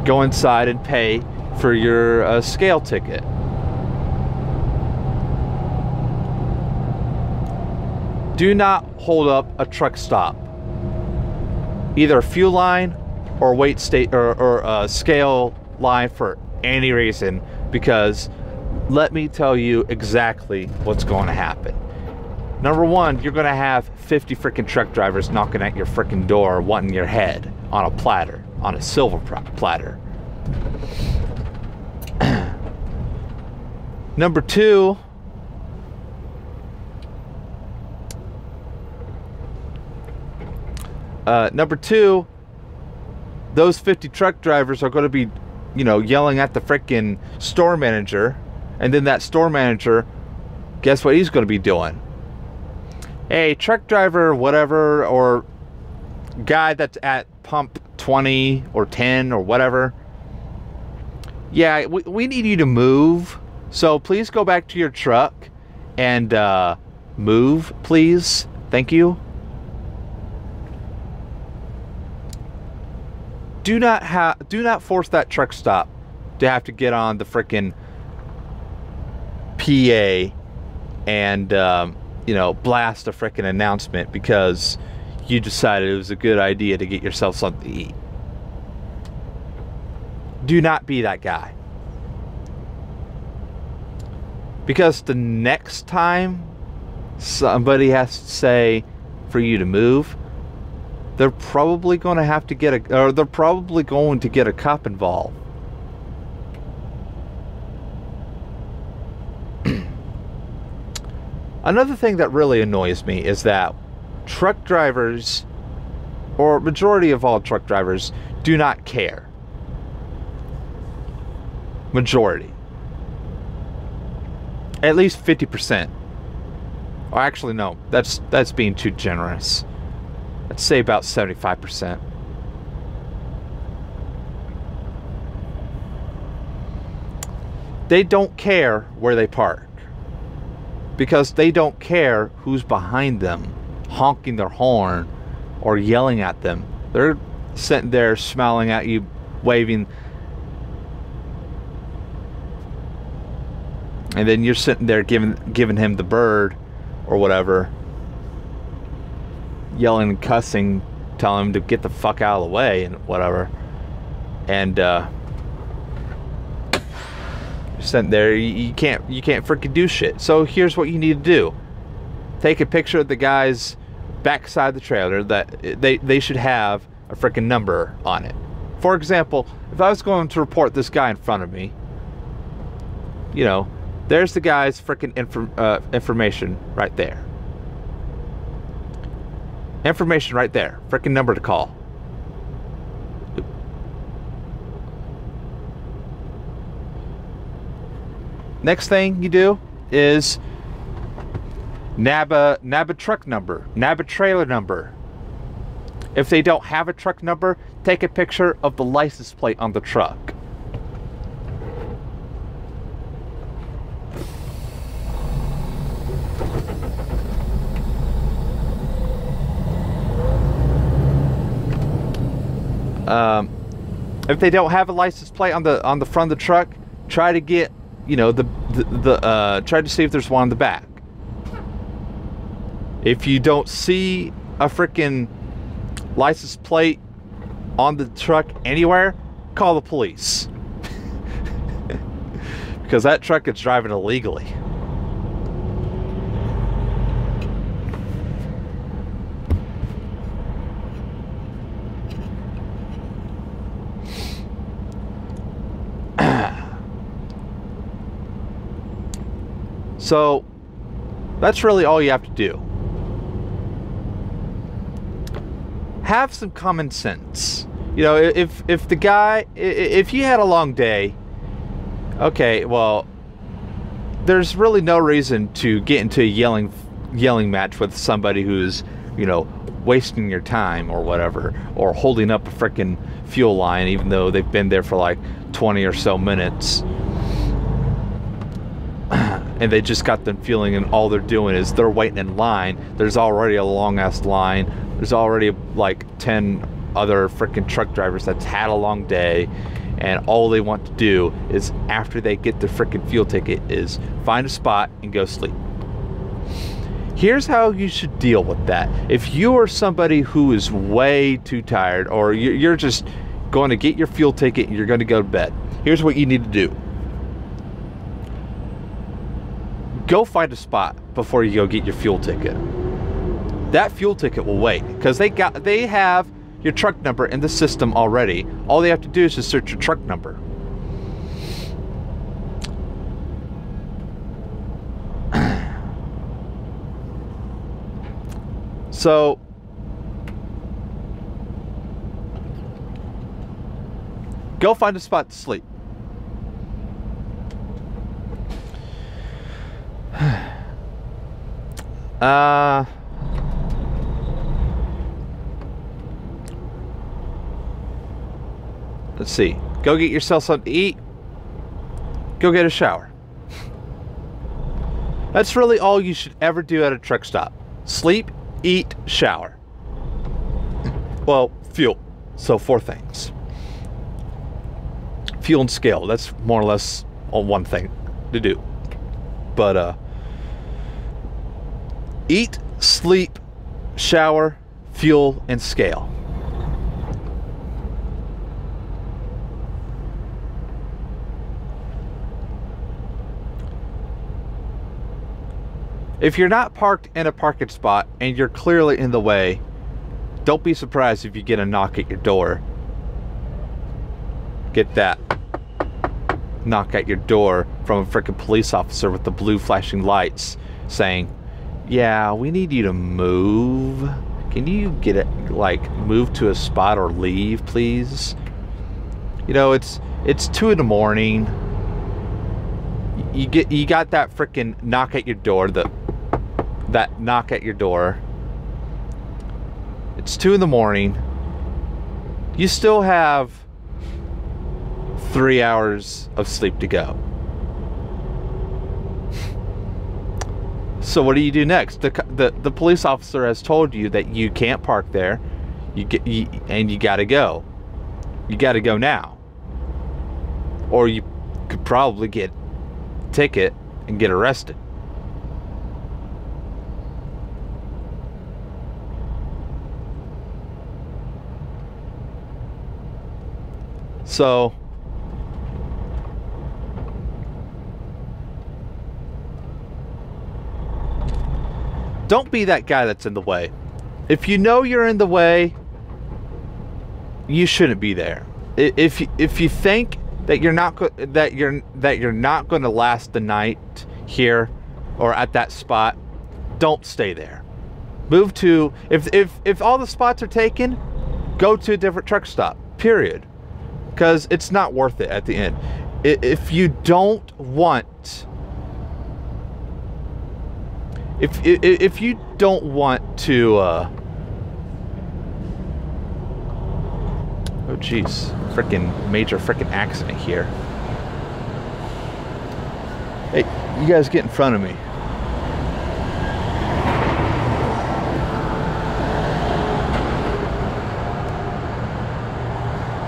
go inside and pay for your scale ticket. Do not hold up a truck stop, either a fuel line or weight state or a scale line, for any reason, because let me tell you exactly what's going to happen. Number one, you're going to have 50 freaking truck drivers knocking at your freaking door wanting your head on a platter, on a silver platter. Number two, those 50 truck drivers are going to be, you know, yelling at the freaking store manager, and then that store manager, guess what he's going to be doing? Hey, truck driver, whatever, or guy that's at pump 20 or 10 or whatever. Yeah, we need you to move. So please go back to your truck and move, please. Thank you. Do not force that truck stop to have to get on the frickin' PA and you know, blast a frickin' announcement because you decided it was a good idea to get yourself something to eat. Do not be that guy. Because the next time somebody has to say for you to move, they're probably going to have to get they're probably going to get a cop involved. Another thing that really annoys me is that truck drivers, or majority of all truck drivers, do not care. Majority. At least 50%. Or actually, no, that's being too generous. Let's say about 75%. They don't care where they park, because they don't care who's behind them honking their horn or yelling at them. They're sitting there smiling at you waving. And then you're sitting there giving him the bird or whatever, yelling and cussing, telling him to get the fuck out of the way and whatever. And you're sitting there, you can't freaking do shit. So here's what you need to do. Take a picture of the guy's backside of the trailer. That they should have a freaking number on it. For example, if I was going to report this guy in front of me, you know, there's the guy's freaking information right there. Information right there. Freaking number to call. Next thing you do is nab a truck number, nab a trailer number. If they don't have a truck number, take a picture of the license plate on the truck. If they don't have a license plate on the front of the truck, try to get, you know, try to see if there's one on the back. If you don't see a freaking license plate on the truck anywhere, call the police. Because that truck is driving illegally. So that's really all you have to do. Have some common sense. You know, if the guy, if you had a long day, okay, well, there's really no reason to get into a yelling match with somebody who's, you know, wasting your time or whatever, or holding up a freaking fuel line even though they've been there for like 20 or so minutes. And they just got them fueling, and all they're doing is they're waiting in line. There's already a long ass line. There's already like 10 other freaking truck drivers that's had a long day, and all they want to do is, after they get their freaking fuel ticket, is find a spot and go sleep. Here's how you should deal with that. If you are somebody who is way too tired, or you're just going to get your fuel ticket and you're going to go to bed, here's what you need to do. Go find a spot before you go get your fuel ticket. That fuel ticket will wait, because they have your truck number in the system already. All they have to do is just search your truck number. So go find a spot to sleep. Let's see. Go get yourself something to eat. Go get a shower. That's really all you should ever do at a truck stop. Sleep, eat, shower. Well, fuel. So 4 things. Fuel and scale. That's more or less one thing to do. But eat, sleep, shower, fuel, and scale. If you're not parked in a parking spot and you're clearly in the way, don't be surprised if you get a knock at your door. Get that knock at your door from a freaking police officer with the blue flashing lights saying, yeah, we need you to move. Can you get it, like, move to a spot or leave, please? You know, it's 2 in the morning. You got that freaking knock at your door, that knock at your door. It's 2 in the morning. You still have 3 hours of sleep to go. So what do you do next? The police officer has told you that you can't park there. And you gotta go. You gotta go now. or you could probably get a ticket and get arrested. So don't be that guy that's in the way. If you know you're in the way, you shouldn't be there. If you think that you're not going to last the night here or at that spot, don't stay there. Move to, if all the spots are taken, go to a different truck stop. Period. Because it's not worth it at the end. If you don't want, if you don't want to, oh jeez, major freaking accident here. Hey, you guys get in front of me.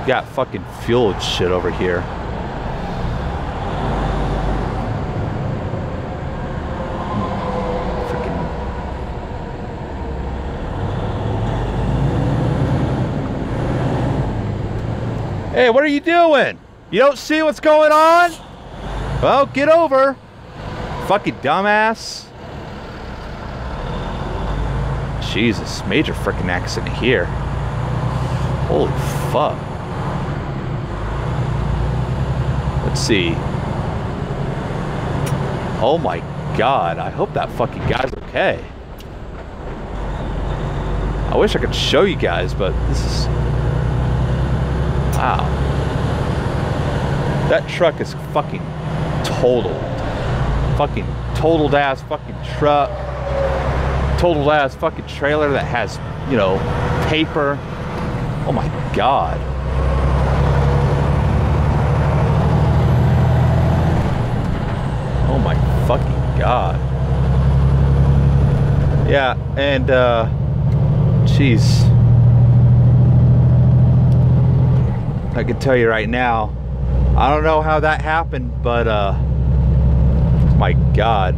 Got fucking fuel and shit over here. Freaking. Hey, what are you doing? You don't see what's going on? Well, get over. Fucking dumbass. Jesus, major freaking accident here. Holy fuck. Let's see. Oh my god, I hope that fucking guy's okay. I wish I could show you guys, but this is... Wow. That truck is fucking totaled. Fucking totaled ass fucking truck. Totaled ass fucking trailer that has, you know, paper. Oh my god. Oh my fucking god. Yeah, and jeez. I can tell you right now, I don't know how that happened, but my god.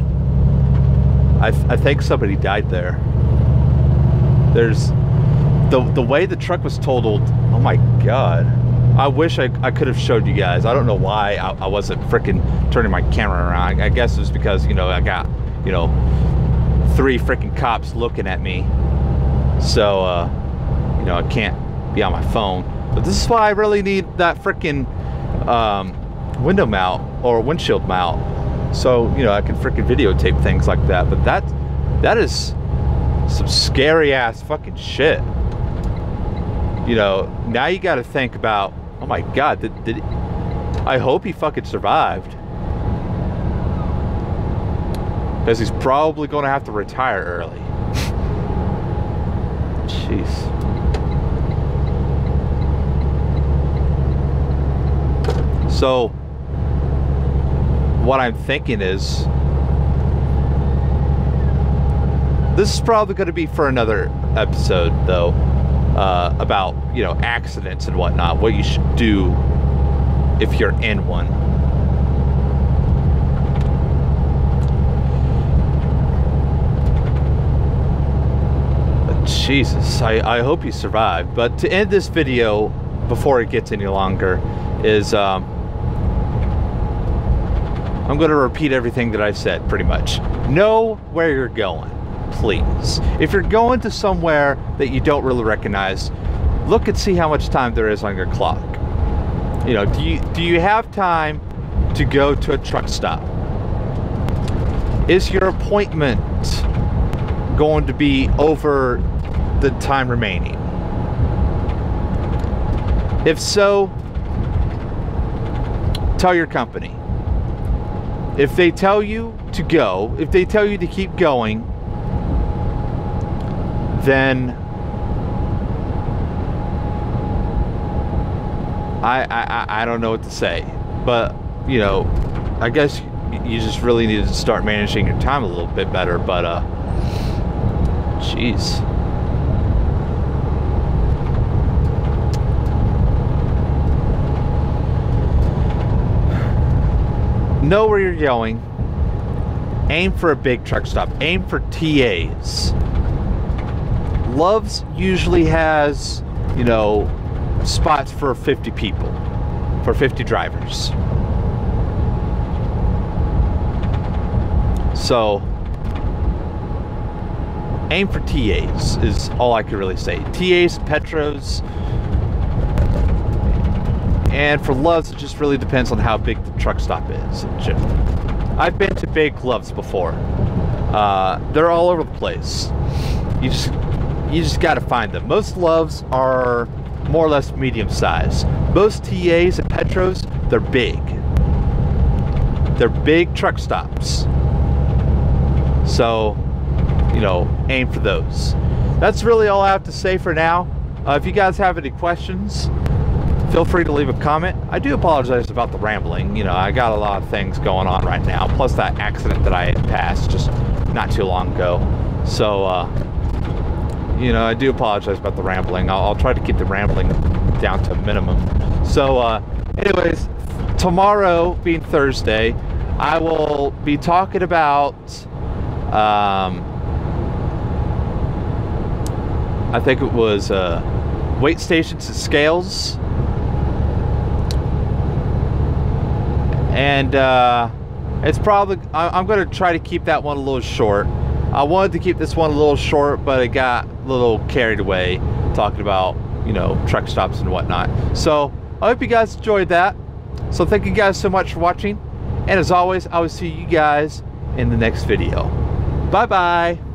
I think somebody died there. There's the way the truck was totaled. Oh my god. I wish I could have showed you guys. I don't know why I wasn't freaking turning my camera around. I guess it was because, you know, I got, you know, 3 freaking cops looking at me. So, you know, I can't be on my phone. But this is why I really need that freaking window mount or windshield mount. So, you know, I can freaking videotape things like that. But that is some scary ass fucking shit. You know, now you got to think about, oh my god, did I hope he fucking survived, because he's probably going to have to retire early. Jeez. So what I'm thinking is, this is probably going to be for another episode though. About, you know, accidents and whatnot, what you should do if you're in one. But Jesus, I hope you survived. But to end this video before it gets any longer is I'm going to repeat everything that I said pretty much. Know where you're going. Please, if you're going to somewhere that you don't really recognize, look and see how much time there is on your clock. You know, do you have time to go to a truck stop? Is your appointment going to be over the time remaining? If so, tell your company. If they tell you to go, if they tell you to keep going, then I don't know what to say. But, you know, I guess you just really need to start managing your time a little bit better. But jeez. know where you're going. Aim for a big truck stop. Aim for TAs. Love's usually has, you know, spots for 50 people, for 50 drivers. So aim for TAs is all I can really say. TAs, Petros, and for Love's, it just really depends on how big the truck stop is in general. I've been to big Love's before. They're all over the place. You just got to find them. Most Love's are more or less medium size. Most TAs and Petros, they're big. They're big truck stops. So, you know, aim for those. That's really all I have to say for now. If you guys have any questions, feel free to leave a comment. I do apologize about the rambling. You know, I got a lot of things going on right now. Plus that accident that I had passed just not too long ago. So, you know, I do apologize about the rambling. I'll try to keep the rambling down to a minimum. So, anyways, tomorrow being Thursday, I will be talking about, I think it was weight stations and scales. And it's probably, I'm going to try to keep that one a little short. I wanted to keep this one a little short, but it got a little carried away talking about, you know, truck stops and whatnot. So I hope you guys enjoyed that. So thank you guys so much for watching. And as always, I will see you guys in the next video. Bye-bye.